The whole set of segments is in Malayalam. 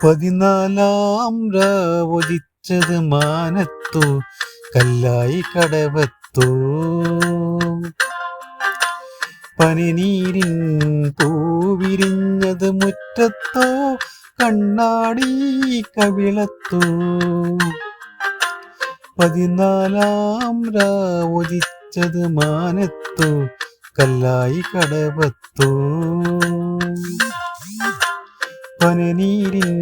14 രാവൊലിച്ചത് മാനത്തു കല്ലായി കടവത്തു. പനിനീരിൻ പൂവിരിഞ്ഞത് മുറ്റത്തോ കണ്ണാടി കവിളത്തു. 14 രാവൊലിച്ചത് മാനത്തു കല്ലായി കടവത്തു. പനിനീരിൻ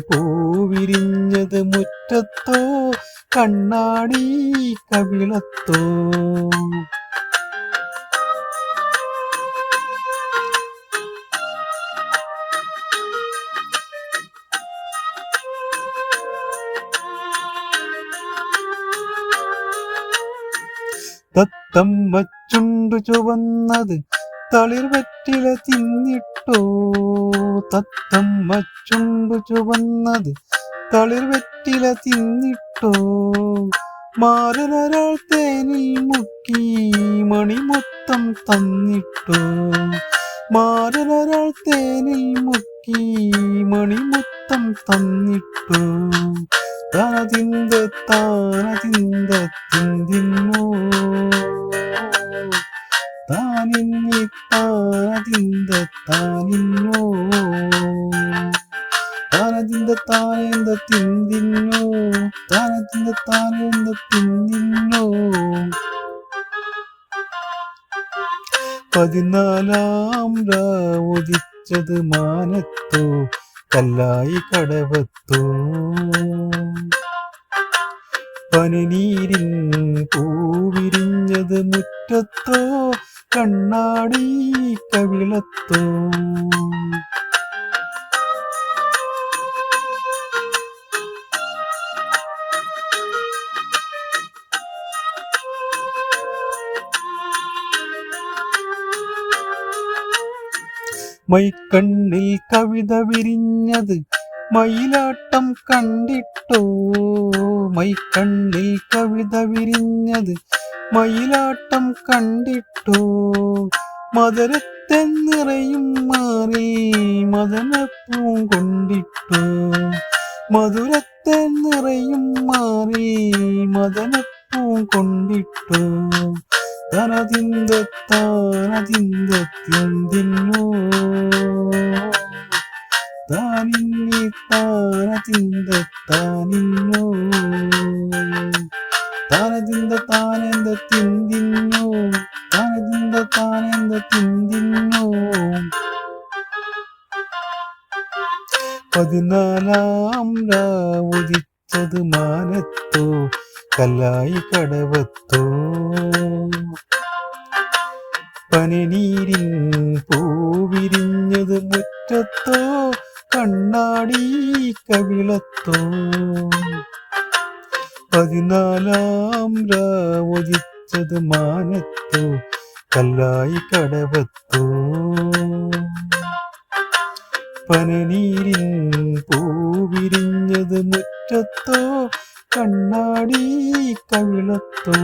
പൂവിരിഞ്ഞത് മുറ്റത്തോ കണ്ണാടി കവിളത്തോ. തത്തമ്മ ചുണ്ടു ചുവന്നത് തളിർവെറ്റില തിന്നിട്ടോ. തത്തമ്മ ചുണ്ടു ചുവന്നത് തളിർവെറ്റില തിന്നിട്ടോ. മാരനൊരാൾ തേനിൽ മുക്കി മണിമൊത്തം തന്നിട്ടോ. മാരനൊരാൾ തേനിൽ മുക്കി മണിമൊത്തം തന്നിട്ടോ. താനതിന്ത താനതിന്ത തിന്തിന്നോ. താനിന്നി താനതിന്ത താനിന്നോ. താനതിന്ത താനെന്ത തിന്തിന്നോ. താനതിന്ത താനെന്ത തിന്തിന്നോ. 14 രാവൊലിച്ചത് മാനത്തു കല്ലായി കടവത്തു. പനിനീരിൻ പൂവിരിഞ്ഞത് മുറ്റത്തോ കണ്ണാടി കവിളത്തോ. മൈക്കണ്ണിൽ കവിത വിരിഞ്ഞത് മയിലാട്ടം കണ്ടിട്ടോ. മൈക്കണ്ണിൽ കവിത വിരിഞ്ഞത് മയിലാട്ടം കണ്ടിട്ടോ. മധുരത്തെ നിറയും മാറി മദനപ്പൂം കൊണ്ടിട്ടോ. മധുരത്തെ നിറയും മാറി മദനപ്പൂം കൊണ്ടിട്ടോ. തനതിന്ത താനതിന്ത തിന്തിന്നോ. താനിന്നി താനതിന്ത താനിന്നോ. താനതിന്ത താനെന്ത തിന്തിന്നോ. താനതിന്ത താനെന്ത തിന്തിന്നോ. 14 രാവൊലിച്ചത് മാനത്തോ കല്ലായി കടവത്തോ. പനിനീരിൻ പൂവിരിഞ്ഞത് മുറ്റത്തോ കണ്ണാടി കവിളത്തോ. 14 രാവൊലിച്ചത് മാനത്തോ കല്ലായി കടവത്തോ. പനിനീരിൻ പൂവിരിഞ്ഞത് മുറ്റത്തോ കണ്ണാടി കവിളത്തോ.